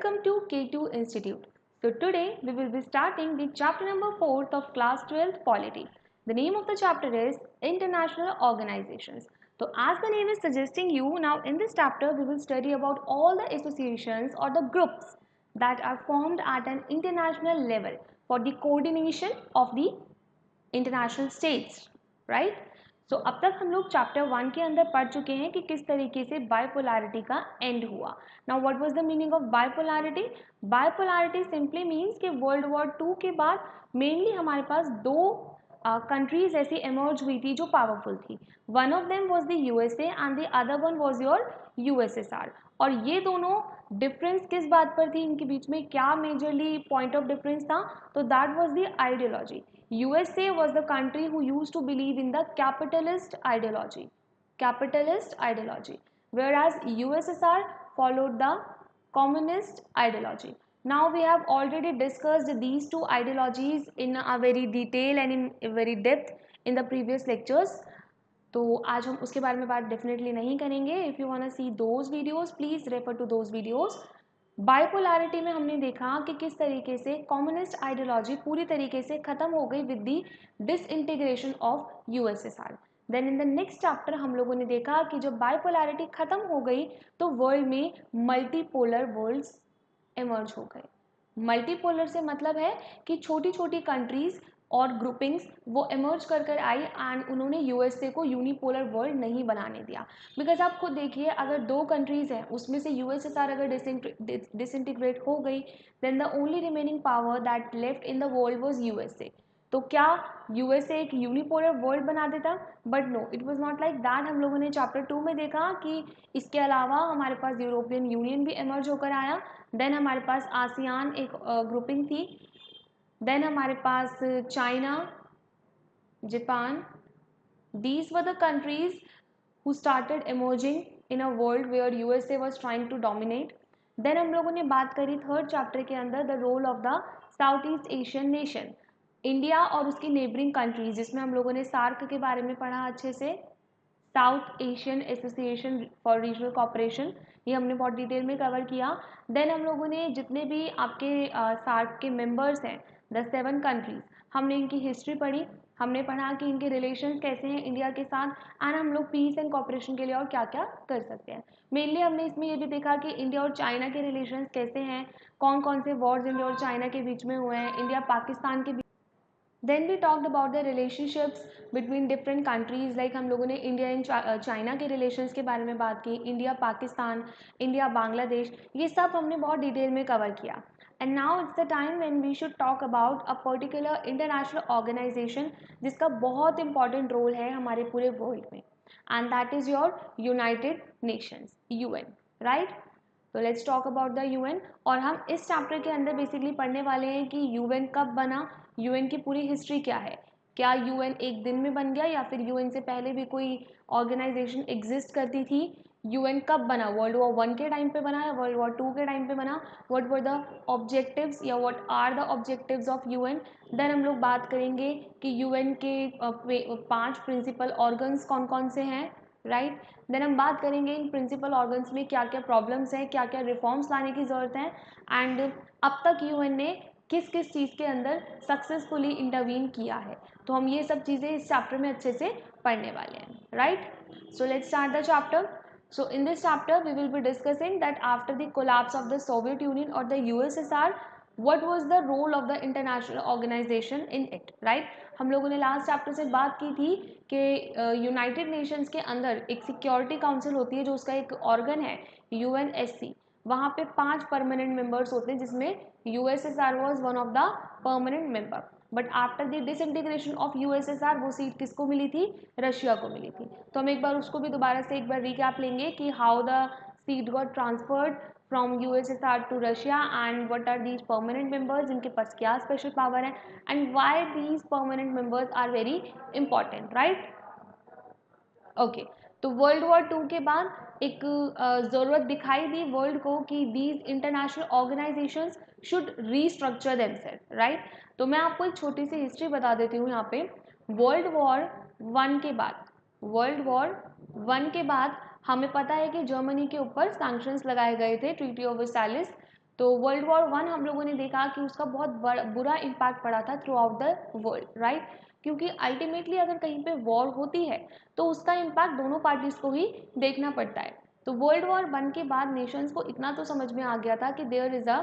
Welcome to K2 Institute. So today we will be starting the chapter number 4th of class 12th Polity. The name of the chapter is International Organizations. So as the name is suggesting you, now in this chapter we will study about all the associations or the groups that are formed at an international level for the coordination of the international states, right. So अब तक हम लोग chapter 1 के अंदर पढ़ चुके हैं कि किस तरीके से बाइपोलैरिटी का एंड हुआ। Now what was the meaning of bipolarity? Bipolarity simply means कि वर्ल्ड वॉर 2 के बाद मेनली हमारे पास दो कंट्रीज ऐसी एमर्ज हुई थी जो पावरफुल थी। One of them was the USA and the other one was your USSR. और ये दोनों डिफरेंस किस बात पर थी, इनके बीच में क्या मेजरली पॉइंट ऑफ डिफरेंस था? तो that was the ideology. USA was the country who used to believe in the capitalist ideology, whereas USSR followed the communist ideology. Now we have already discussed these two ideologies in a very detail and in a very depth in the previous lectures. तो आज हम उसके बारे में बात definitely नहीं करेंगे। If you want to see those videos please refer to those videos. Bipolarity में हमने देखा कि किस तरीके से कम्युनिस्ट आइडियोलॉजी पूरी तरीके से खत्म हो गई with the disintegration of USSR. Then in the next chapter हम लोगों ने देखा कि जब बाइपोलैरिटी खत्म हो गई तो वर्ल्ड में मल्टीपोलर वर्ल्ड्स एमर्ज हो गए। मल्टीपोलर से मतलब है कि छोटी छोटी कंट्रीज और ग्रुपिंग्स वो एमर्ज कर आई एंड उन्होंने यूएसए को यूनिपोलर वर्ल्ड नहीं बनाने दिया। बिकॉज आप खुद देखिए, अगर दो कंट्रीज हैं उसमें से यूएसएसआर अगर डिसइंटीग्रेट हो गई then the only remaining power that left in the world was USA. तो क्या यूएसए एक यूनिपोलर वर्ल्ड बना देता? But no, it was not like that. हम लोगों ने चैप्टर 2 में देखा कि इसके अलावा हमारे पास यूरोपियन यूनियन भी एमर्ज होकर आया। देन हमारे पास आसियान एक ग्रुपिंग थी। देन हमारे पास China, Japan, these were the countries who started emerging in a world where USA was trying to dominate. Then हम लोगों ने बात करी थर्ड चैप्टर के अंदर the role of the South East Asian nation, India और उसकी नेबरिंग कंट्रीज, जिसमें हम लोगों ने सार्क के बारे में पढ़ा अच्छे से, South Asian Association for Regional Cooperation, ये हमने बहुत डिटेल में कवर किया। देन हम लोगों ने जितने भी आपके सार्क के मेंबर्स हैं द 7 कंट्रीज, हमने इनकी हिस्ट्री पढ़ी, हमने पढ़ा कि इनके रिलेशंस कैसे हैं इंडिया के साथ एंड हम लोग पीस एंड कॉपरेशन के लिए और क्या क्या कर सकते हैं। मेनली हमने इसमें ये भी देखा कि इंडिया और चाइना के रिलेशंस कैसे हैं, कौन कौन से वॉर्स इंडिया और चाइना के बीच में हुए हैं, इंडिया पाकिस्तान के। Then we talked about the relationships between different countries, like हम लोगों ने इंडिया एंड चाइना के रिलेशंस के बारे में बात की, इंडिया पाकिस्तान, इंडिया बांग्लादेश, ये सब हमने बहुत डिटेल में कवर किया। And now it's the time when we should talk about a particular international organization जिसका बहुत इंपॉर्टेंट रोल है हमारे पूरे वर्ल्ड में, and that is your United Nations, UN, right. तो let's talk about the UN. और हम इस चैप्टर के अंदर बेसिकली पढ़ने वाले हैं कि यूएन कब बना, यूएन की पूरी हिस्ट्री क्या है, क्या यूएन एक दिन में बन गया या फिर यूएन से पहले भी कोई ऑर्गेनाइजेशन एग्जिस्ट करती थी, यूएन कब बना, वर्ल्ड वॉर 1 के टाइम पे बना या वर्ल्ड वॉर 2 के टाइम पे बना, व्हाट वर द ऑब्जेक्टिव्स या what are the objectives of UN. Then हम लोग बात करेंगे कि यूएन के 5 प्रिंसिपल ऑर्गन्स कौन कौन से हैं, राइट। देन हम बात करेंगे इन प्रिंसिपल ऑर्गन्स में क्या क्या प्रॉब्लम्स हैं, क्या क्या रिफॉर्म्स लाने की ज़रूरत है, एंड अब तक यूएन ने किस किस चीज़ के अंदर सक्सेसफुली इंटरवीन किया है। तो हम ये सब चीज़ें इस चैप्टर में अच्छे से पढ़ने वाले हैं, right. So let's start the chapter. So in this chapter we will be discussing that after the collapse of the Soviet Union or the USSR, what was the role of the international organization in it, right? हम लोगों ने last chapter से बात की थी कि United Nations के अंदर एक सिक्योरिटी काउंसिल होती है जो उसका एक ऑर्गन है यूएनएससी। वहाँ पे 5 परमानेंट मेंबर्स होते हैं जिसमें USSR was one of the permanent member. But after the disintegration of USSR वो सीट किसको मिली थी? रशिया को मिली थी। तो हम एक बार उसको भी दोबारा से एक बार रिकैप लेंगे कि how the seat got transferred from USSR to Russia and what are these permanent members, इनके पास क्या स्पेशल पावर है and why these permanent members are very important, right. Okay, तो वर्ल्ड वॉर 2 के बाद एक ज़रूरत दिखाई दी वर्ल्ड को कि these international organizations should restructure themselves, right. तो मैं आपको एक छोटी सी हिस्ट्री बता देती हूँ यहाँ पे। वर्ल्ड वॉर 1 के बाद, वर्ल्ड वॉर 1 के बाद हमें पता है कि जर्मनी के ऊपर सैंक्शंस लगाए गए थे, ट्रीटी ऑफ वर्साइलेस। तो वर्ल्ड वॉर वन हम लोगों ने देखा कि उसका बहुत बुरा इम्पैक्ट पड़ा था through out the world, right, क्योंकि अल्टीमेटली अगर कहीं पे वॉर होती है तो उसका इम्पैक्ट दोनों पार्टीज को ही देखना पड़ता है। तो वर्ल्ड वॉर वन के बाद नेशंस को इतना तो समझ में आ गया था कि there is a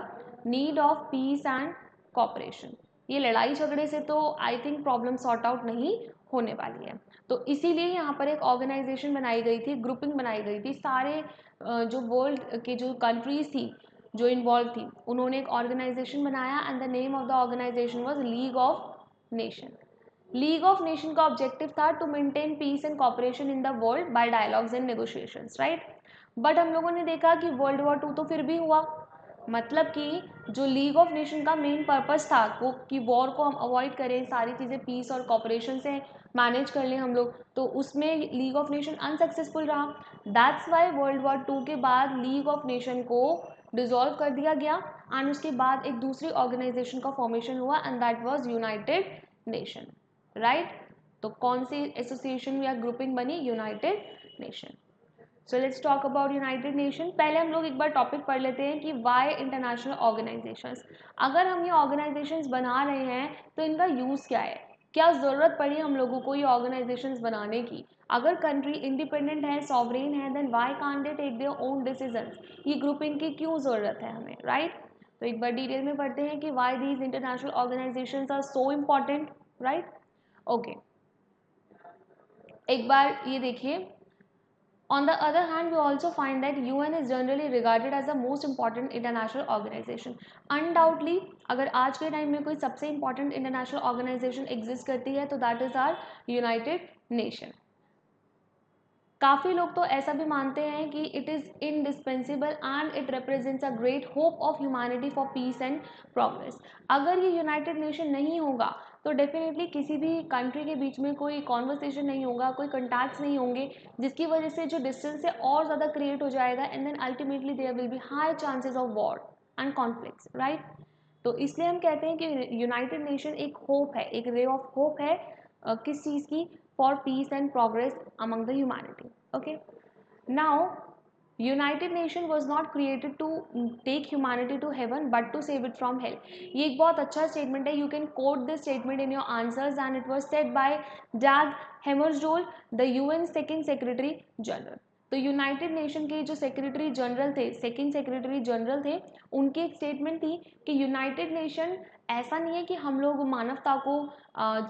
need of peace and cooperation. ये लड़ाई झगड़े से तो I think problem sort out नहीं होने वाली है। तो इसीलिए यहाँ पर एक ऑर्गेनाइजेशन बनाई गई थी, ग्रुपिंग बनाई गई थी, सारे जो वर्ल्ड के जो कंट्रीज थी जो इन्वॉल्व थी उन्होंने एक ऑर्गेनाइजेशन बनाया and the name of the organization was League of Nation. League of Nation का ऑब्जेक्टिव था to maintain peace and cooperation in the world by dialogues and negotiations, right. But हम लोगों ने देखा कि वर्ल्ड वॉर टू तो फिर भी हुआ, मतलब कि जो लीग ऑफ नेशन का मेन पर्पस था वो कि वॉर को हम अवॉइड करें, सारी चीज़ें पीस और कॉपरेशन से मैनेज कर लें हम लोग, तो उसमें लीग ऑफ नेशन अनसक्सेसफुल रहा। That's why world war two के बाद लीग ऑफ नेशन को डिसॉल्व कर दिया गया एंड उसके बाद एक दूसरी ऑर्गेनाइजेशन का फॉर्मेशन हुआ and that was United nation, right. तो कौन सी एसोसिएशन या ग्रुपिंग बनी? United nation. So let's talk about United nation. पहले हम लोग एक बार टॉपिक पढ़ लेते हैं कि वाई इंटरनेशनल ऑर्गेनाइजेशंस। अगर हम ये ऑर्गेनाइजेशंस बना रहे हैं तो इनका यूज़ क्या है, क्या ज़रूरत पड़ी हम लोगों को ये ऑर्गेनाइजेशंस बनाने की? अगर कंट्री इंडिपेंडेंट है, सॉवरेन है, then why can't they take their own decisions? ये ग्रुपिंग की क्यों ज़रूरत है हमें, राइट। तो एक बार डिटेल में पढ़ते हैं कि why these international organisations are so important, right. Okay, एक बार ये देखिए। On the other hand, we also find that UN is generally regarded as the most important international organization. Undoubtedly, अगर आज के टाइम में कोई सबसे important international organization exist करती है तो that is our United Nation. काफ़ी लोग तो ऐसा भी मानते हैं कि it is indispensable and it represents a great hope of humanity for peace and progress. अगर ये यूनाइटेड नेशन नहीं होगा तो डेफिनेटली किसी भी कंट्री के बीच में कोई कॉन्वर्सेशन नहीं होगा, कोई कंटैक्ट्स नहीं होंगे, जिसकी वजह से जो डिस्टेंस है और ज़्यादा क्रिएट हो जाएगा and then ultimately there will be high chances of war and conflicts, right. तो इसलिए हम कहते हैं कि यूनाइटेड नेशन एक होप है, एक रे ऑफ होप है किस चीज़ की? For peace and progress among the humanity. Okay, now United Nation was not created to take humanity to heaven but to save it from hell. ये एक बहुत अच्छा स्टेटमेंट है, you can quote this statement in your answers and it was said by Dag Hammarskjold, the UN second secretary general. तो United Nation के जो secretary general थे, second secretary general थे, उनकी एक स्टेटमेंट थी कि यूनाइटेड नेशन ऐसा नहीं है कि हम लोग मानवता को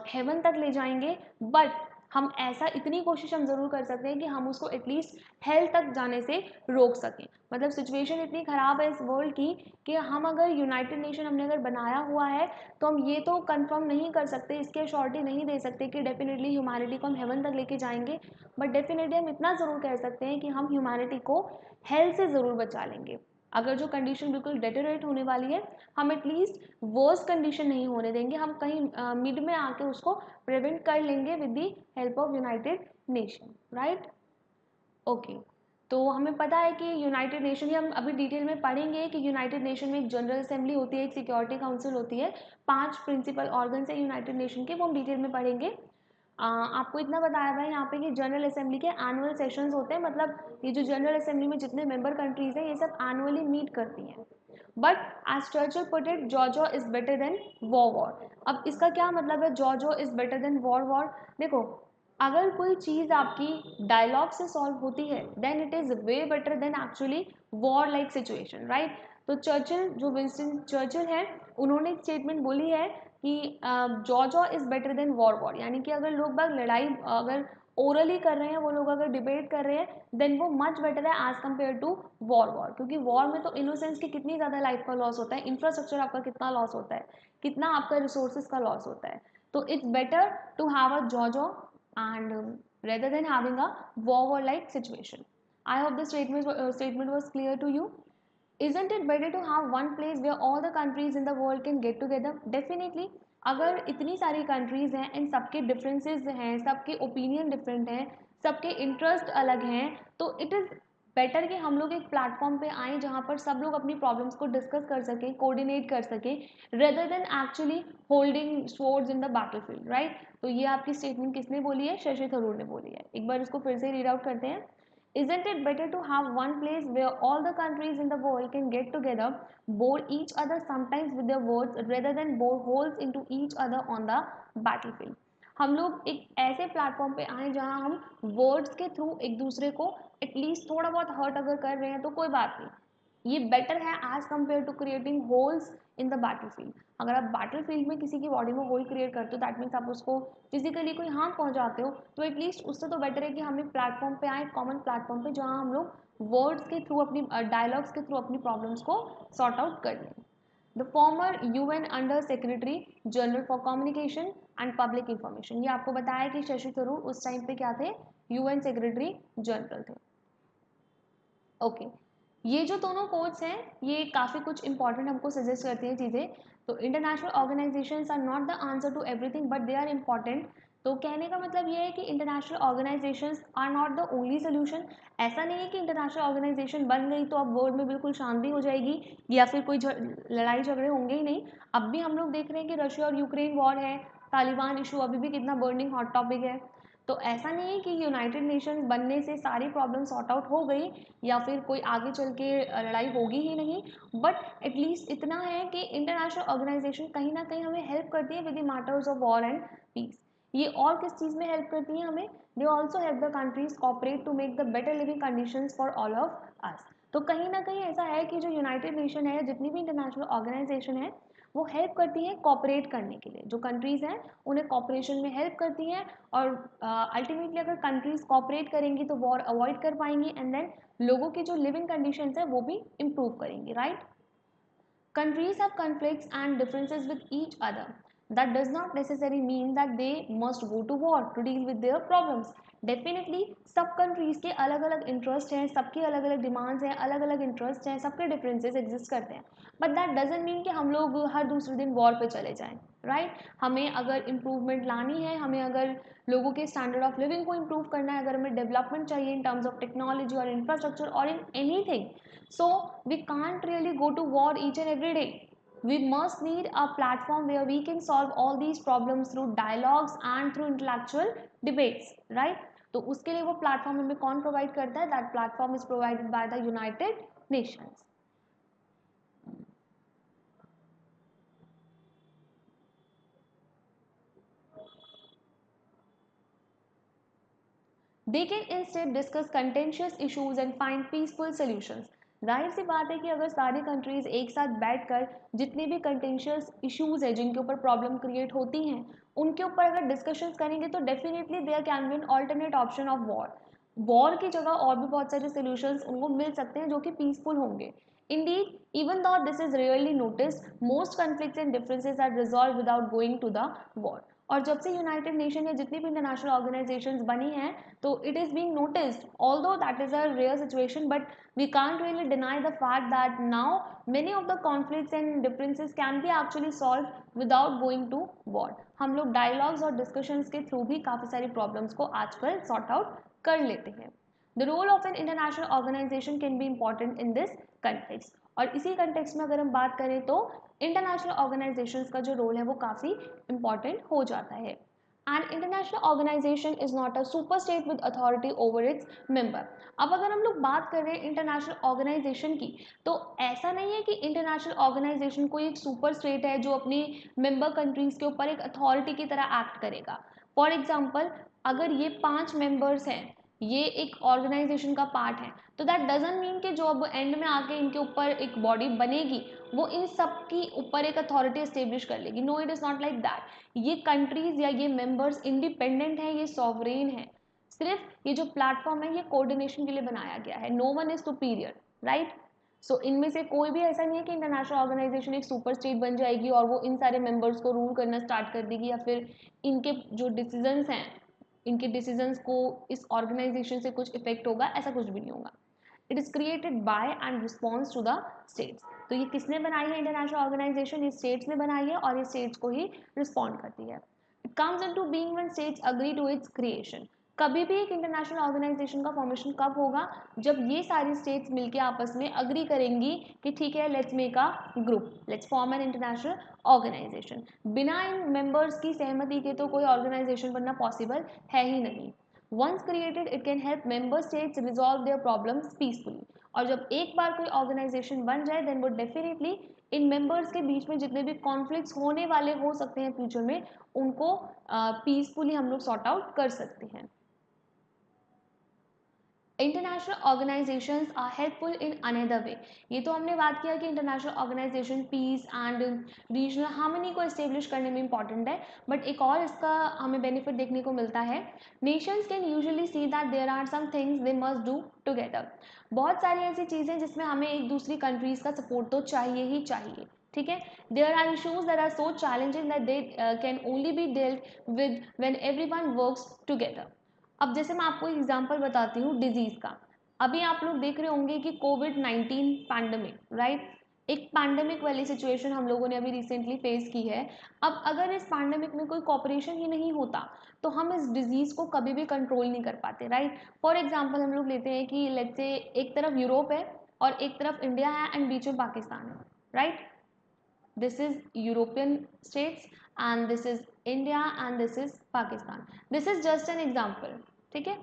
हेवन तक ले जाएंगे, बट हम ऐसा इतनी कोशिश हम ज़रूर कर सकते हैं कि हम उसको एटलीस्ट हेल्थ तक जाने से रोक सकें। मतलब सिचुएशन इतनी ख़राब है इस वर्ल्ड की कि हम अगर यूनाइटेड नेशन हमने अगर बनाया हुआ है तो हम ये तो कंफर्म नहीं कर सकते, इसकी अश्योरिटी नहीं दे सकते कि डेफिनेटली ह्यूमैनिटी को हम हेवन तक लेके जाएंगे, बट डेफिनेटली हम इतना ज़रूर कह सकते हैं कि हम ह्यूमैनिटी को हेल्थ से ज़रूर बचा लेंगे। अगर जो कंडीशन बिल्कुल डेटेरेट होने वाली है हम एटलीस्ट वर्स कंडीशन नहीं होने देंगे, हम कहीं मिड में आके उसको प्रिवेंट कर लेंगे with the help of United nation, right. Okay, तो हमें पता है कि यूनाइटेड नेशन, हम अभी डिटेल में पढ़ेंगे कि यूनाइटेड नेशन में एक जनरल असेंबली होती है, एक सिक्योरिटी काउंसिल होती है, 5 प्रिंसिपल ऑर्गन्स है यूनाइटेड नेशन के, वो हम डिटेल में पढ़ेंगे। आपको इतना बताया था यहाँ पे कि जनरल असेंबली के एनुअल सेशंस होते हैं, मतलब ये जो जनरल असेंबली में जितने मेंबर कंट्रीज हैं ये सब एनुअली मीट करती हैं। But as Churchill put it, जॉर्जो इज बेटर देन वॉर। अब इसका क्या मतलब है, जॉर्जो इज बेटर देन वॉर? देखो, अगर कोई चीज़ आपकी डायलॉग से सॉल्व होती है then it is way better than actually war like situation, right. तो चर्चिल, जो विंस्टन चर्चिल है, उन्होंने एक स्टेटमेंट बोली है कि जॉर्जो इज़ बेटर देन वॉर, यानी कि अगर लोग बाग लड़ाई अगर ओरली कर रहे हैं, वो लोग अगर डिबेट कर रहे हैं देन वो मच बेटर है एज कम्पेयर टू वॉर। क्योंकि वॉर में तो इनोसेंस की कितनी ज़्यादा लाइफ का लॉस होता है, इंफ्रास्ट्रक्चर आपका कितना लॉस होता है, कितना आपका रिसोर्सेज का लॉस होता है। तो it's better to have a जॉर्जो and rather than having a war like situation. I hope the statement was clear to you. Isn't it better to have one place where all the countries in the world can get together? Definitely. अगर इतनी सारी countries हैं and सबके differences हैं, सबके opinion different हैं, सबके interest अलग हैं, तो इट इज़ बेटर कि हम लोग एक प्लेटफॉर्म पे आएँ जहाँ पर सब लोग अपनी प्रॉब्लम्स को डिस्कस कर सकें, कोऑर्डिनेट कर सकें, rather than actually holding swords in the battlefield, right. तो ये आपकी स्टेटमेंट किसने बोली है? शशि थरूर ने बोली है। एक बार इसको फिर से रीड आउट करते हैं Isn't it better to have one place where all the countries in the world can get together, bore each other sometimes with their words rather than bore holes into each other on the battlefield? हम लोग एक ऐसे platform पे आए जहां हम words के through एक दूसरे को एटलीस्ट थोड़ा बहुत हर्ट अगर कर रहे हैं तो कोई बात नहीं, ये बेटर है as compare to creating holes in the battlefield. अगर आप बैटलफील्ड में किसी की बॉडी में होल क्रिएट करते हो दैट मीन्स आप उसको फिजिकली कोई हार्म पहुंचाते हो, तो एटलीस्ट उससे तो बेटर है कि हम एक प्लेटफॉर्म पे आए, कॉमन प्लेटफॉर्म पे, जहां हम लोग वर्ड्स के थ्रू अपनी डायलॉग्स के थ्रू अपनी प्रॉब्लम्स को सॉर्ट आउट कर लें। The former UN under secretary general for communication and public information, ये आपको बताया कि शशि थरूर उस टाइम पे क्या थे, यूएन सेक्रेटरी जनरल थे। ओके ये जो दोनों कोड्स हैं ये काफ़ी कुछ इंपॉर्टेंट हमको सजेस्ट करती हैं चीज़ें। तो international organisations are not the answer to everything but they are important. तो कहने का मतलब ये है कि international organisations are not the only solution. ऐसा नहीं है कि इंटरनेशनल ऑर्गेनाइजेशन बन गई तो अब वर्ल्ड में बिल्कुल शांति हो जाएगी या फिर कोई लड़ाई झगड़े होंगे ही नहीं। अब भी हम लोग देख रहे हैं कि रशिया और यूक्रेन वॉर है, तालिबान इशू अभी भी कितना बर्निंग हॉट टॉपिक है। तो ऐसा नहीं है कि यूनाइटेड नेशंस बनने से सारी प्रॉब्लम सॉर्ट आउट हो गई या फिर कोई आगे चल के लड़ाई होगी ही नहीं, बट एटलीस्ट इतना है कि इंटरनेशनल ऑर्गेनाइजेशन कहीं ना कहीं हमें हेल्प करती है with the matters of war and peace. ये और किस चीज़ में हेल्प करती है हमें, they also help the countries cooperate to make the better living conditions for all of us. तो कहीं ना कहीं ऐसा है कि जो यूनाइटेड नेशन है, जितनी भी इंटरनेशनल ऑर्गेनाइजेशन है, वो हेल्प करती है कॉपरेट करने के लिए। जो कंट्रीज़ हैं उन्हें कॉपरेशन में हेल्प करती हैं और अल्टीमेटली अगर कंट्रीज कॉपरेट करेंगी तो वॉर अवॉइड कर पाएंगी एंड देन लोगों की जो लिविंग कंडीशंस है वो भी इम्प्रूव करेंगी, right. Countries have conflicts and differences with each other. That does not necessarily mean that they must go to war to deal with their problems. Definitely सब countries के अलग अलग इंटरेस्ट हैं, सबकी अलग अलग डिमांड्स हैं, अलग अलग इंटरेस्ट हैं, सबके डिफरेंसेस एग्जिस्ट करते हैं, बट दैट डजंट मीन कि हम लोग हर दूसरे दिन वॉर पे चले जाएं, राइट। हमें अगर इम्प्रूवमेंट लानी है, हमें अगर लोगों के स्टैंडर्ड ऑफ लिविंग को इम्प्रूव करना है, अगर हमें डेवलपमेंट चाहिए इन टर्म्स ऑफ टेक्नोलॉजी और इंफ्रास्ट्रक्चर और in anything, so we can't really go to war each and every day. We must need a platform where we can solve all these problems through dialogues and through intellectual debates, right? तो उसके लिए वो platform हमें कौन provide करता है? That platform is provided by the United Nations. They can instead discuss contentious issues and find peaceful solutions. जाहिर सी बात है कि अगर सारी कंट्रीज एक साथ बैठकर जितने भी कंटेंशियस इश्यूज है जिनके ऊपर प्रॉब्लम क्रिएट होती हैं उनके ऊपर अगर डिस्कशंस करेंगे तो definitely there can be an alternate option of war. War की जगह और भी बहुत सारे सोल्यूशंस उनको मिल सकते हैं जो कि पीसफुल होंगे। Indeed, even though this is rarely noticed, most conflicts and differences are resolved without going to the war. और जब से यूनाइटेड नेशन या जितनी भी इंटरनेशनल ऑर्गेनाइजेशंस बनी हैं तो it is being noticed, although that is a rare situation, but we can't really deny the fact that now many of the conflicts and differences can be actually solve without going to war. हम लोग dialogues और discussions के through भी काफ़ी सारी problems को आजकल sort out कर लेते हैं। The role of an international organisation can be important in this context. और इसी कंटेक्स्ट में अगर हम बात करें तो इंटरनेशनल ऑर्गेनाइजेशंस का जो रोल है वो काफ़ी इंपॉर्टेंट हो जाता है। And international organisation is not a super state with authority over its member. अब अगर हम लोग बात कर रहे हैं इंटरनेशनल ऑर्गेनाइजेशन की तो ऐसा नहीं है कि इंटरनेशनल ऑर्गेनाइजेशन कोई एक सुपर स्टेट है जो अपनी मेंबर कंट्रीज के ऊपर एक अथॉरिटी की तरह एक्ट करेगा। फॉर एग्जाम्पल अगर ये 5 मेंबर्स हैं, ये एक ऑर्गेनाइजेशन का पार्ट है, तो दैट डजंट मीन कि जो अब एंड में आके इनके ऊपर एक बॉडी बनेगी वो इन सब की ऊपर एक अथॉरिटी एस्टेब्लिश कर लेगी। No, it is not like that. ये कंट्रीज या ये मेंबर्स इंडिपेंडेंट हैं, ये सॉवरेन है। सिर्फ ये जो प्लेटफॉर्म है ये कोऑर्डिनेशन के लिए बनाया गया है। No one is superior, right. So इनमें से कोई भी ऐसा नहीं है कि इंटरनेशनल ऑर्गेनाइजेशन एक सुपर स्टेट बन जाएगी और वो इन सारे मेंबर्स को रूल करना स्टार्ट कर देगी या फिर इनके जो डिसीजंस हैं, इनके डिसीजंस को इस ऑर्गेनाइजेशन से कुछ इफेक्ट होगा, ऐसा कुछ भी नहीं होगा। It is created by and response to the states. तो ये किसने बनाई है इंटरनेशनल ऑर्गेनाइजेशन? ये स्टेट्स ने बनाई है और ये स्टेट्स को ही रिस्पॉन्ड करती है। It comes into being when states agree to its creation. कभी भी एक इंटरनेशनल ऑर्गेनाइजेशन का फॉर्मेशन कब होगा? जब ये सारी स्टेट्स मिलकर आपस में अग्री करेंगी कि ठीक है, let's make a group, let's form an international organisation. बिना इन मेंबर्स की सहमति के तो कोई ऑर्गेनाइजेशन बनना पॉसिबल है ही नहीं। Once created, it can help member states resolve their problems peacefully. और जब एक बार कोई ऑर्गेनाइजेशन बन जाए देन वो डेफिनेटली इन मेंबर्स के बीच में जितने भी कॉन्फ्लिक्ट्स होने वाले हो सकते हैं फ्यूचर में उनको पीसफुली हम लोग सॉर्ट आउट कर सकते हैं. International organisations are helpful in another way. ये तो हमने बात किया कि international organisation peace and regional harmony को इस्टेब्लिश करने में इंपॉर्टेंट है, बट एक और इसका हमें बेनिफिट देखने को मिलता है. Nations can usually see that there are some things they must do together. बहुत सारी ऐसी चीज़ें जिसमें हमें एक दूसरी कंट्रीज़ का सपोर्ट तो चाहिए ही चाहिए. ठीक है. There are issues that are so challenging that they can only be dealt with when everyone works together. अब जैसे मैं आपको एग्जांपल बताती हूँ डिजीज़ का. अभी आप लोग देख रहे होंगे कि कोविड-19 पैंडमिक, राइट, एक पैंडमिक वाली सिचुएशन हम लोगों ने अभी रिसेंटली फेस की है. अब अगर इस पैंडमिक में कोई कॉपरेशन ही नहीं होता तो हम इस डिजीज़ को कभी भी कंट्रोल नहीं कर पाते, राइट. फॉर एग्जाम्पल हम लोग लेते हैं कि लेट्स से एक तरफ यूरोप है और एक तरफ इंडिया है एंड बीच में पाकिस्तान है, right. This is European states and this is India and this is Pakistan. This is just an example. ठीक है.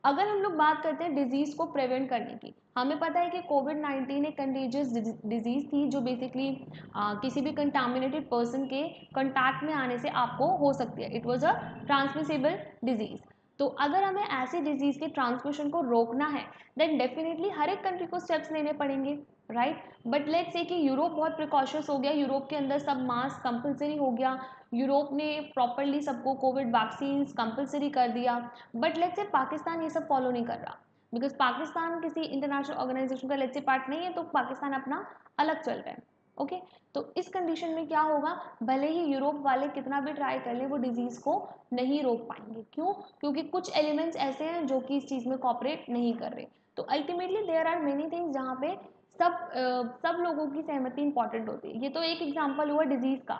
अगर हम लोग बात करते हैं डिजीज़ को प्रिवेंट करने की, हमें पता है कि कोविड-19 एक कंटेजियस डिजीज़ थी जो बेसिकली किसी भी कंटामिनेटेड पर्सन के कंटैक्ट में आने से आपको हो सकती है. It was a transmissible disease. तो अगर हमें ऐसी डिजीज़ के ट्रांसमिशन को रोकना है देन डेफिनेटली हर एक कंट्री को स्टेप्स लेने पड़ेंगे, राइट. बट लेट्स से कि यूरोप बहुत प्रिकॉशस हो गया, यूरोप के अंदर सब मास्क कंपलसरी हो गया, यूरोप ने प्रॉपरली सबको कोविड वैक्सीन कंपलसरी कर दिया. बट लेट्स से पाकिस्तान ये सब फॉलो नहीं कर रहा बिकॉज पाकिस्तान किसी इंटरनेशनल ऑर्गेनाइजेशन का लेट्स से पार्ट नहीं है, तो पाकिस्तान अपना अलग चल रहा है. ओके. तो इस कंडीशन में क्या होगा, भले ही यूरोप वाले कितना भी ट्राई कर ले वो डिजीज़ को नहीं रोक पाएंगे. क्यों? क्योंकि कुछ एलिमेंट्स ऐसे हैं जो कि इस चीज़ में कॉपरेट नहीं कर रहे. तो ultimately there are many things जहाँ पे सब लोगों की सहमति इंपॉर्टेंट होती है. ये तो एक एग्जांपल हुआ डिजीज़ का.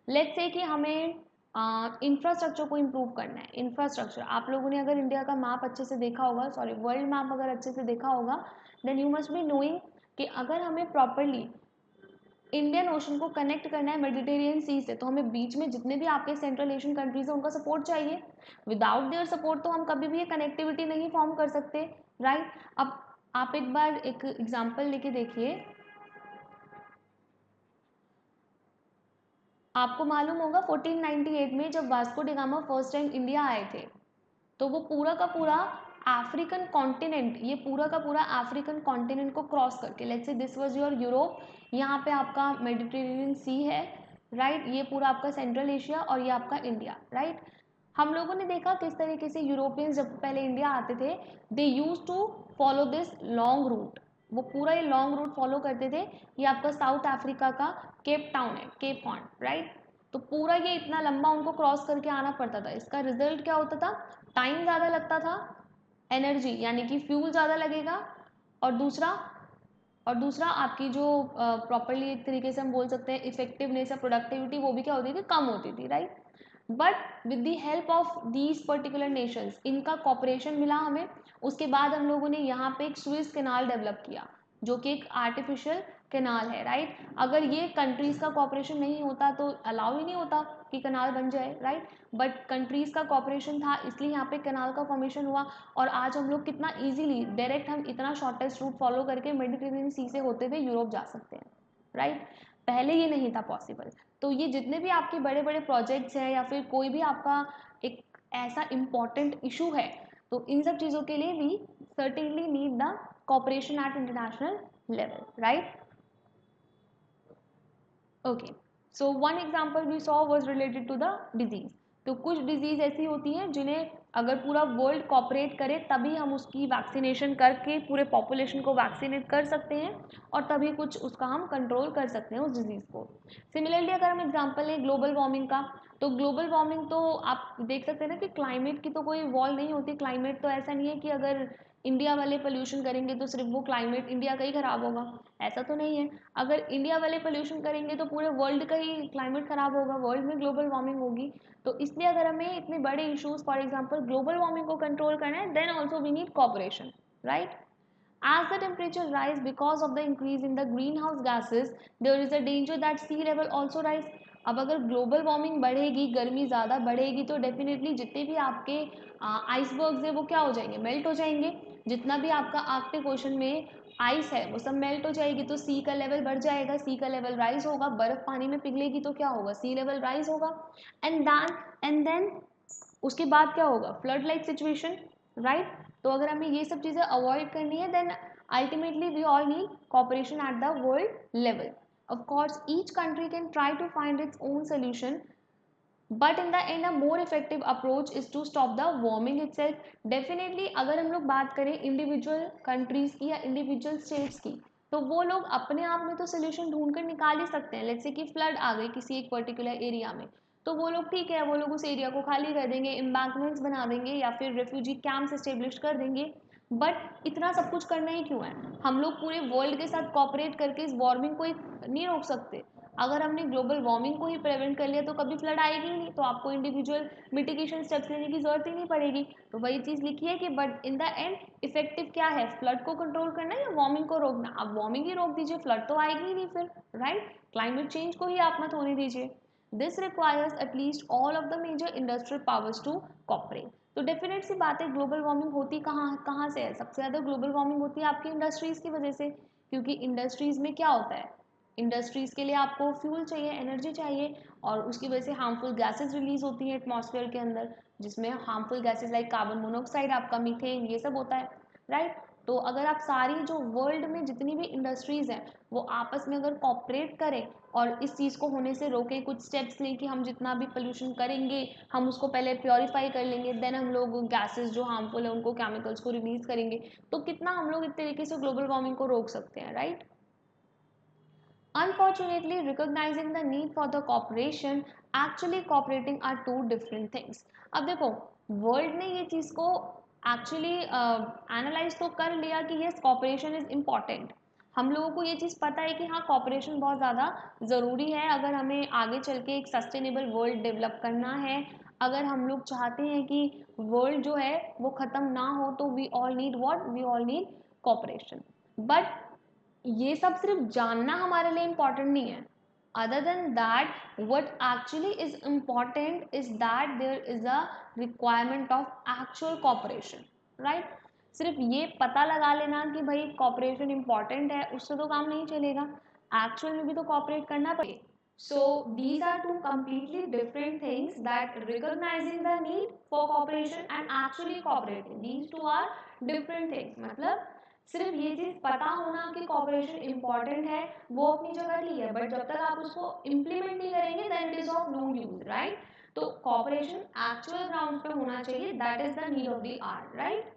लेट्स से कि हमें इंफ्रास्ट्रक्चर को इम्प्रूव करना है. इंफ्रास्ट्रक्चर, आप लोगों ने अगर इंडिया का मैप अच्छे से देखा होगा, सॉरी वर्ल्ड मैप अगर अच्छे से देखा होगा then you must be knowing कि अगर हमें प्रॉपरली इंडियन ओशन को कनेक्ट करना है मेडिटेरियन सी से तो हमें बीच में जितने भी आपके सेंट्रल एशियन कंट्रीज हैं उनका सपोर्ट चाहिए. विदाउट देयर सपोर्ट तो हम कभी भी ये कनेक्टिविटी नहीं फॉर्म कर सकते, राइट. अब आप एक बार एक एग्जांपल लेके देखिए. आपको मालूम होगा 1498 में जब Vasco D gamma first time India आए थे तो वो पूरा का पूरा अफ्रीकन कॉन्टिनेंट, ये पूरा का पूरा अफ्रीकन कॉन्टिनेंट को क्रॉस करके, let's say this was your Europe, यहाँ पे आपका मेडिटेरेनियन सी है, राइट. ये पूरा आपका सेंट्रल एशिया और ये आपका इंडिया, राइट. हम लोगों ने देखा किस तरीके से यूरोपियंस जब पहले इंडिया आते थे they used to follow this long route. वो पूरा ये लॉन्ग रूट फॉलो करते थे. ये आपका साउथ अफ्रीका का केप टाउन है, केप हॉर्न, राइट. तो पूरा ये इतना लंबा उनको क्रॉस करके आना पड़ता था. इसका रिजल्ट क्या होता था, टाइम ज़्यादा लगता था, एनर्जी यानी कि फ्यूल ज़्यादा लगेगा, और दूसरा आपकी जो प्रॉपरली एक तरीके से हम बोल सकते हैं इफेक्टिवनेस या प्रोडक्टिविटी वो भी क्या होती थी, कम होती थी, right. But with the help of these particular Nations, इनका कॉपरेशन मिला हमें. उसके बाद हम लोगों ने यहाँ पे एक स्विस कैनाल डेवलप किया जो कि एक आर्टिफिशियल कैनाल है, राइट. अगर ये कंट्रीज़ का कॉपरेशन नहीं होता तो अलाउ ही नहीं होता कि कैनाल बन जाए, राइट. बट कंट्रीज़ का कॉपरेशन था इसलिए यहाँ पे कैनाल का फॉर्मेशन हुआ और आज हम लोग कितना ईजिली डायरेक्ट हम इतना शॉर्टेस्ट रूट फॉलो करके मेडिटेरेनियन सी से होते हुए यूरोप जा सकते हैं, राइट. पहले ये नहीं था पॉसिबल. तो ये जितने भी आपके बड़े बड़े प्रोजेक्ट्स हैं या फिर कोई भी आपका एक ऐसा इम्पॉर्टेंट इशू है तो इन सब चीज़ों के लिए we certainly need the cooperation at international level, right? Okay, so one example we saw was related to the disease. तो कुछ डिजीज ऐसी होती हैं जिन्हें अगर पूरा वर्ल्ड कॉपरेट करे तभी हम उसकी वैक्सीनेशन करके पूरे पॉपुलेशन को वैक्सीनेट कर सकते हैं और तभी कुछ उसका हम कंट्रोल कर सकते हैं उस डिजीज़ को. सिमिलरली अगर हम एग्जांपल लें ग्लोबल वार्मिंग का, तो ग्लोबल वार्मिंग तो आप देख सकते हैं ना कि क्लाइमेट की तो कोई वॉल नहीं होती. क्लाइमेट तो ऐसा नहीं है कि अगर इंडिया वाले पोल्यूशन करेंगे तो सिर्फ वो क्लाइमेट इंडिया का ही ख़राब होगा, ऐसा तो नहीं है. अगर इंडिया वाले पोल्यूशन करेंगे तो पूरे वर्ल्ड का ही क्लाइमेट ख़राब होगा, वर्ल्ड में ग्लोबल वार्मिंग होगी. तो इसलिए अगर हमें इतने बड़े issues for example global warming को कंट्रोल करना है then also we need cooperation, right. As the temperature rise because of the increase in the greenhouse gases, there is a danger that sea level also rise. अब अगर global warming बढ़ेगी, गर्मी ज़्यादा बढ़ेगी, तो डेफिनेटली जितने भी आपके आइसबर्ग्स हैं वो क्या हो जाएंगे, मेल्ट हो जाएंगे। जितना भी आपका आर्कटिक ओशन में आइस है वो सब मेल्ट हो जाएगी, तो सी का लेवल बढ़ जाएगा, सी का लेवल राइज होगा, बर्फ पानी में पिघलेगी तो क्या होगा, सी लेवल राइज होगा। एंड देन उसके बाद क्या होगा, फ्लड लाइक सिचुएशन, राइट। तो अगर हमें ये सब चीज़ें अवॉइड करनी है, then ultimately we all need cooperation at the world level. Of course each country can try to find its own solution, but in the end a more effective approach is to stop the warming itself. Definitely अगर हम लोग बात करें individual countries की या individual states की, तो वो लोग अपने आप में तो सोल्यूशन ढूंढ कर निकाल ही सकते हैं। लेट्स से कि फ्लड आ गई किसी एक पर्टिकुलर एरिया में, तो वो लोग ठीक है, वो लोग उस एरिया को खाली कर देंगे, एम्बैंकमेंट्स बना देंगे या फिर रेफ्यूजी कैंप्स एस्टेब्लिश कर देंगे। बट इतना सब कुछ करना ही क्यों है, हम लोग पूरे वर्ल्ड के साथ कॉपरेट करके इस वार्मिंग को नहीं रोक सकते। अगर हमने ग्लोबल वार्मिंग को ही प्रिवेंट कर लिया तो कभी फ्लड आएगी ही नहीं, तो आपको इंडिविजुअल मिटिगेशन स्टेप्स लेने की जरूरत ही नहीं पड़ेगी। तो वही चीज़ लिखी है कि but in the and effective क्या है, फ्लड को कंट्रोल करना या वार्मिंग को रोकना। आप वार्मिंग ही रोक दीजिए, फ्लड तो आएगी ही नहीं फिर, राइट। क्लाइमेट चेंज को ही आप मत होने दीजिए। This requires at least all of the major industrial powers to cooperate. तो डेफिनेट सी बात है, ग्लोबल वार्मिंग होती कहाँ कहाँ से है, सबसे ज़्यादा ग्लोबल वार्मिंग होती है आपकी इंडस्ट्रीज़ की वजह से। क्योंकि इंडस्ट्रीज़ में क्या होता है, इंडस्ट्रीज़ के लिए आपको फ्यूल चाहिए, एनर्जी चाहिए, और उसकी वजह से हार्मफुल गैसेज रिलीज होती हैं एटमॉस्फेयर के अंदर, जिसमें harmful gases like carbon monoxide, आपका मीथेन, ये सब होता है, राइट। तो अगर आप सारी जो वर्ल्ड में जितनी भी इंडस्ट्रीज़ हैं वो आपस में अगर कॉपरेट करें और इस चीज़ को होने से रोकें, कुछ स्टेप्स लें कि हम जितना भी पोल्यूशन करेंगे हम उसको पहले प्योरीफाई कर लेंगे, देन हम लोग गैसेज जो हार्मफुल है उनको, केमिकल्स को रिलीज करेंगे, तो कितना हम लोग एक तरीके से ग्लोबल वार्मिंग को रोक सकते हैं, right. Unfortunately, recognizing the need for the cooperation, actually cooperating are two different things. अब देखो, वर्ल्ड ने ये चीज़ को एक्चुअली एनालाइज तो कर लिया कि यस कॉपरेशन इज इम्पॉर्टेंट। हम लोगों को ये चीज़ पता है कि हाँ कॉपरेशन बहुत ज़्यादा ज़रूरी है अगर हमें आगे चल के एक सस्टेनेबल वर्ल्ड डेवलप करना है। अगर हम लोग चाहते हैं कि वर्ल्ड जो है वो ख़त्म ना हो, तो we all need what, we all need cooperation. But ये सब सिर्फ जानना हमारे लिए इम्पॉर्टेंट नहीं है। Other than that what actually is important is that there is a requirement of actual cooperation, right. सिर्फ ये पता लगा लेना कि भाई कॉपरेशन इम्पॉर्टेंट है, उससे तो काम नहीं चलेगा, एक्चुअल में भी तो कॉपरेट करना पड़ेगा। So these are two completely different things, that recognizing the need for cooperation and actually cooperating, these two are different things। मतलब सिर्फ ये चीज़ पता होना कि कॉपरेशन इम्पॉर्टेंट है वो अपनी जगह ठीक है, बट जब तक आप उसको इम्प्लीमेंट नहीं करेंगे then it is of no use, right. तो कॉपरेशन एक्चुअल ग्राउंड पे होना चाहिए, that is the need of the hour, right.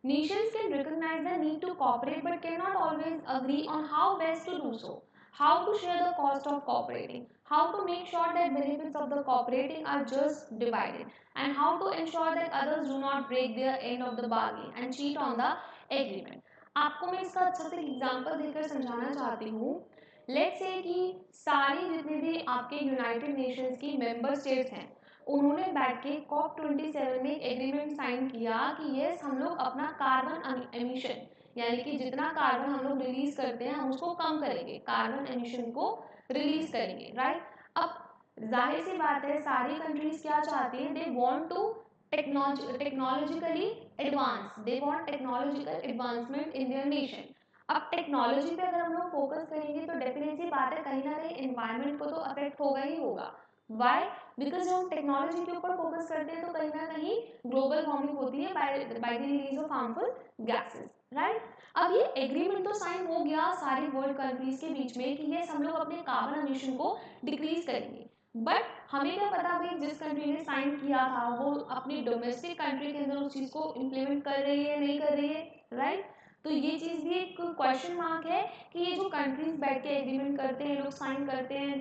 Nations can recognize the need to cooperate but cannot always agree on how best to do so, how to share the cost of cooperating, how to make sure that benefits of the cooperating are just divided, and how to ensure that others do not break their end of the bargain and cheat on the agreement। आपको मैं इसका अच्छा से example देकर समझाना चाहती हूँ। Let's say कि सारी जितने भी आपके यूनाइटेड नेशंस की मेंबर स्टेट्स हैं, उन्होंने बैठ के COP27 में एग्रीमेंट साइन किया कि यस हम लोग अपना कार्बन एमिशन, यानी कि जितना कार्बन हम लोग रिलीज करते हैं हम उसको कम करेंगे, कार्बन एमिशन को रिलीज करेंगे, राइट। अब जाहिर सी बात है सारी कंट्रीज क्या चाहती हैं, they want to technologically advance, they want technological advancement in their nation. अब टेक्नोलॉजी पे अगर हम लोग फोकस करेंगे तो डेफिनेटली बात है कहीं ना कहीं एनवायरनमेंट को तो अफेक्ट होगा ही होगा। वाई, बिकॉज जब हम टेक्नोलॉजी के ऊपर फोकस करते हैं तो कहीं ना कहीं ग्लोबल वार्मिंग होती है by the release of harmful gases, right. अब ये एग्रीमेंट तो साइन हो गया सारी वर्ल्ड कंट्रीज के बीच में कि ये हम लोग अपने कार्बन एमिशन को डिक्रीज करेंगे, बट हमें क्या पता भाई जिस कंट्री ने साइन किया था वो अपनी डोमेस्टिक कंट्री के अंदर उस चीज को इम्प्लीमेंट कर रही है नहीं कर रही है, राइट। तो ये चीज भी एक क्वेश्चन मार्क है कि ये जो कंट्रीज बैठ के एग्रीमेंट करते हैं, लोग साइन करते हैं,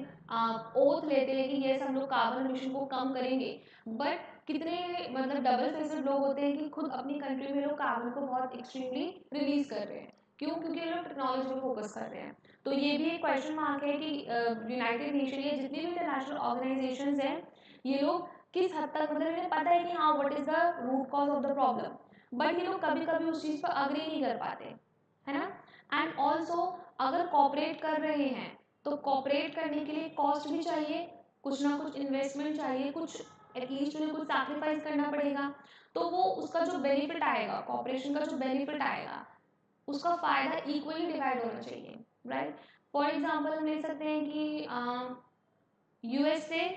ओथ लेते हैं कि ये हम लोग कार्बन एमिशन को कम करेंगे, बट कितने मतलब डबल फेसेड लोग होते हैं कि खुद अपनी कंट्री में लोग कार्बन को बहुत एक्सट्रीमली रिलीज कर रहे हैं, क्यों, क्योंकि लोग टेक्नोलॉजी पे फोकस कर रहे हैं। तो ये भी एक क्वेश्चन मार्क है कि यूनाइटेड नेशन या जितनी भी इंटरनेशनल ऑर्गेनाइजेशंस हैं ये लोग किस हद तक, मतलब इन्हें पता है कि हाँ what is the root cause of the problem, but ये लोग कभी कभी उस चीज पर अग्री नहीं कर पाते, है ना। एंड ऑल्सो अगर कॉपरेट कर रहे हैं तो कॉपरेट करने के लिए कॉस्ट भी चाहिए, कुछ ना कुछ इन्वेस्टमेंट चाहिए, कुछ एटलीस्ट उन्हें कुछ सैक्रिफाइस करना पड़ेगा, तो वो उसका जो बेनिफिट आएगा, कॉर्पोरेशन का जो बेनिफिट आएगा, उसका फ़ायदा इक्वली डिवाइड होना चाहिए, राइट। फॉर एग्जांपल हम ले सकते हैं कि यूएसए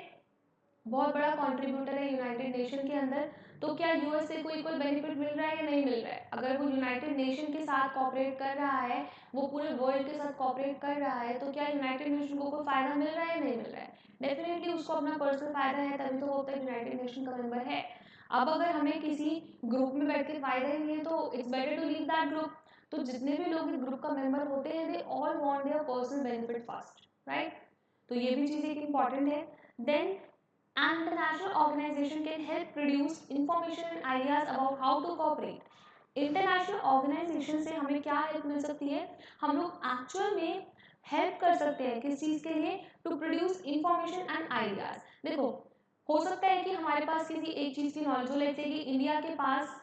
बहुत बड़ा कंट्रीब्यूटर है यूनाइटेड नेशन के अंदर, तो क्या यूएसए को इक्वल बेनिफिट मिल रहा है या नहीं मिल रहा है? अगर वो यूनाइटेड नेशन के साथ कॉपरेट कर रहा है, वो पूरे वर्ल्ड के साथ कॉपरेट कर रहा है, तो क्या यूनाइटेड नेशन को कोई फ़ायदा मिल रहा है या नहीं मिल रहा है? डेफिनेटली उसको अपना पर्सनल फ़ायदा है, तभी तो वो तक यूनाइटेड नेशन का मेंबर है। अब अगर हमें किसी ग्रुप में बैठ के फ़ायदा ही नहीं है, तो it's better to leave that group. तो जितने भी लोग इस ग्रुप का मेंबर होते हैं, they all want their personal benefit first, right. तो ये भी चीज़ एक इम्पॉर्टेंट है। Then an international organization can help produce information and ideas about how to cooperate। International organisation से हमें क्या हेल्प मिल सकती है? हम लोग एक्चुअल में हेल्प कर सकते हैं किस चीज़ के लिए? To produce information and ideas. देखो, हो सकता है कि हमारे पास किसी एक चीज़ की नॉलेज हो, लेते कि इंडिया के पास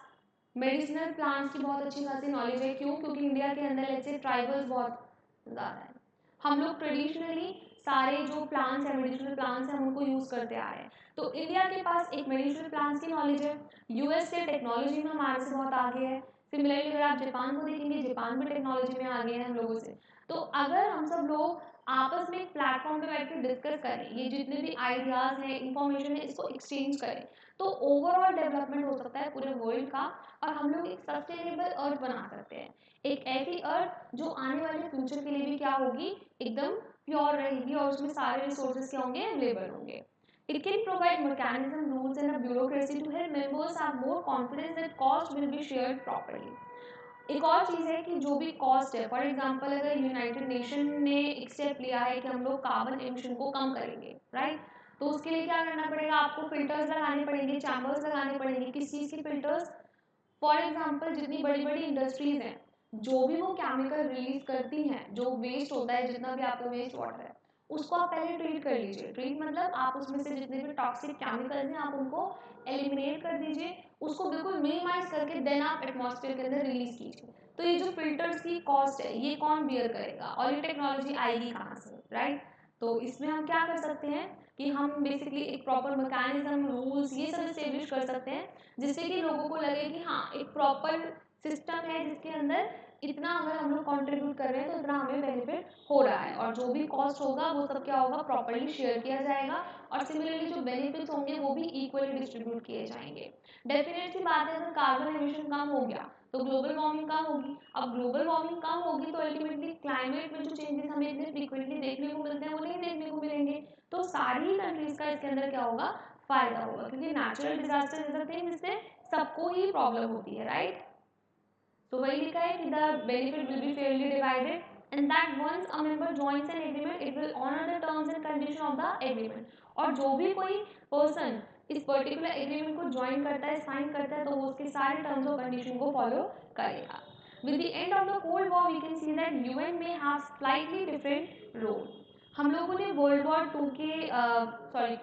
मेडिसिनल प्लांट्स की बहुत अच्छी खासी नॉलेज है। क्यों? क्योंकि इंडिया के अंदर लेट्स से ट्राइबल्स बहुत ज़्यादा है। हम लोग ट्रेडिशनली सारे जो प्लांट्स हैं, मेडिसिनल प्लांट्स हैं, हम उनको यूज़ करते आ रहे हैं। तो इंडिया के पास एक मेडिसिनल प्लांट्स की नॉलेज है। यूएस से टेक्नोलॉजी में हमारे से बहुत आगे है। सिमिलरली अगर आप जापान को देखेंगे, जापान भी टेक्नोलॉजी में आगे है हम लोगों से। तो अगर हम सब लोग आपस में एक प्लेटफॉर्म पे बैठ के डिस्कस करें, ये जितने भी आइडियाज़ हैं, इंफॉर्मेशन है, इसको एक्सचेंज करें, तो ओवरऑल डेवलपमेंट हो सकता है पूरे वर्ल्ड का, और हम लोग एक सस्टेनेबल अर्थ बना सकते हैं। एक ऐसी अर्थ जो आने वाले फ्यूचर के लिए भी क्या होगी, एकदम प्योर रहेगी, और उसमें सारे रिसोर्सेज क्या होंगे, अवेलेबल होंगे। It can provide mechanism, rules and a bureaucracy to help members have more confidence that cost will be shared properly। एक और चीज़ है कि जो भी कॉस्ट है, फॉर एग्जांपल अगर यूनाइटेड नेशन ने एक स्टेप लिया है कि हम लोग कार्बन एमिशन को कम करेंगे, राइट। तो उसके लिए क्या करना पड़ेगा? आपको फिल्टर्स लगाने पड़ेंगे, चैम्बर्स लगाने पड़ेंगे। किस चीज़ के फिल्टर्स? फॉर एग्जाम्पल जितनी बड़ी बड़ी इंडस्ट्रीज हैं, जो भी वो केमिकल रिलीज करती हैं, जो वेस्ट होता है, जितना भी आपका वेस्ट वाटर है, उसको आप पहले ट्रीट कर लीजिए। ट्रीट मतलब आप उसमें से जितने भी टॉक्सिक केमिकल्स हैं, आप उनको एलिमिनेट कर दीजिए, उसको बिल्कुल मिनिमाइज करके देन आप एटमॉस्फेयर के अंदर रिलीज कीजिए। तो ये जो फिल्टर्स की कॉस्ट है, ये कौन बियर करेगा, और ये टेक्नोलॉजी आएगी कहाँ से, राइट। तो इसमें हम क्या कर सकते हैं कि हम बेसिकली एक प्रॉपर मैकेनिज्म, रूल्स, ये सब इस्टेब्लिश कर सकते हैं, जिससे कि लोगों को लगे कि हाँ, एक प्रॉपर सिस्टम है जिसके अंदर इतना अगर हम लोग कंट्रीब्यूट कर रहे हैं तो इतना हमें बेनिफिट हो रहा है, और जो भी कॉस्ट होगा वो सब क्या होगा, प्रॉपर्ली शेयर किया जाएगा, और सिमिलरली जो बेनिफिट्स होंगे वो भी इक्वली डिस्ट्रीब्यूट किए जाएंगे। डेफिनेट सी बात है, अगर कार्बन एमिशन कम हो गया तो ग्लोबल वार्मिंग कम होगी। अब ग्लोबल वार्मिंग कम होगी तो अल्टीमेटली क्लाइमेट में जो चेंजेस हमें इतने फ्रीक्वेंटली देखने को मिलते हैं वो नहीं देखने को मिलेंगे। तो सारी कंट्रीज का इसके अंदर क्या होगा, फायदा होगा, क्योंकि natural disaster is a thing जिससे सबको ही प्रॉब्लम होती है, राइट। तो वही लिखा है कि the benefit will be fairly divided and that once a member joins an agreement it will honour the terms and condition of the agreement. और जो भी कोई पर्सन इस पर्टिकुलर एग्रीमेंट को ज्वाइन करता है, साइन करता है, तो वो उसके सारे टर्म्स और कंडीशन को फॉलो करेगा। With the end of the cold war we can see that UN may have slightly different role. हम लोगों ने वर्ल्ड वॉर टू के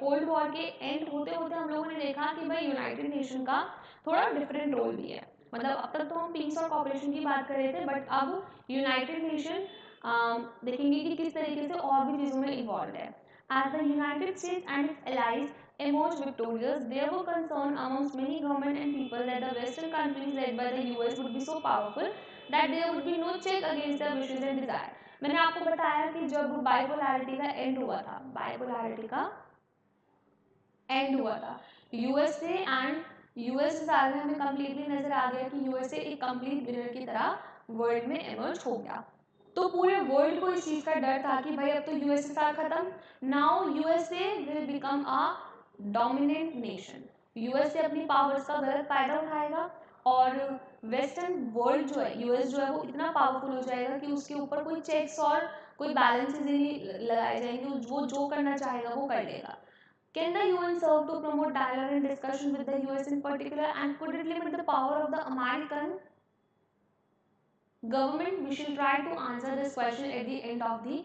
कोल्ड वॉर के एंड होते होते हम लोगों ने देखा कि भाई यूनाइटेड नेशन का थोड़ा डिफरेंट रोल भी है। मतलब अब तक तो हम पीस और कॉपरेशन की बात कर रहे थे, बट अब यूनाइटेड नेशन देखेंगे कि किस तरीके से और भी चीज़ों में इन्वॉल्व है। As the United States and its allies emerged victorious, there were concern amongst many government and people that the Western countries led by the US would be so powerful that there would be no check against their wishes and desire। मैंने आपको बताया कि जब bipolarity का and हुआ था, bipolarity का and हुआ था, यूएसए एंड यूएसएसआर में हमें कंप्लीटली नजर आ गया कि यूएसए एक कंप्लीट विनर की तरह वर्ल्ड में इमर्ज हो गया। तो पूरे वर्ल्ड को इस चीज का डर था कि भाई अब तो यूएसएसआर खत्म, now USA will become a dominant nation. USA अपनी पावर्स का गलत फायदा उठाएगा, और वेस्टर्न वर्ल्ड जो है, यूएस जो है, वो इतना पावरफुल हो जाएगा कि उसके ऊपर कोई चेक्स और कोई बैलेंसेस ही नहीं लगाए जाएंगे, वो जो करना चाहेगा वो कर लेगा। Can the UN serve to promote dialogue and discussion with the US in particular, and could it limit the power of the American government? We shall try to answer this question at the end of the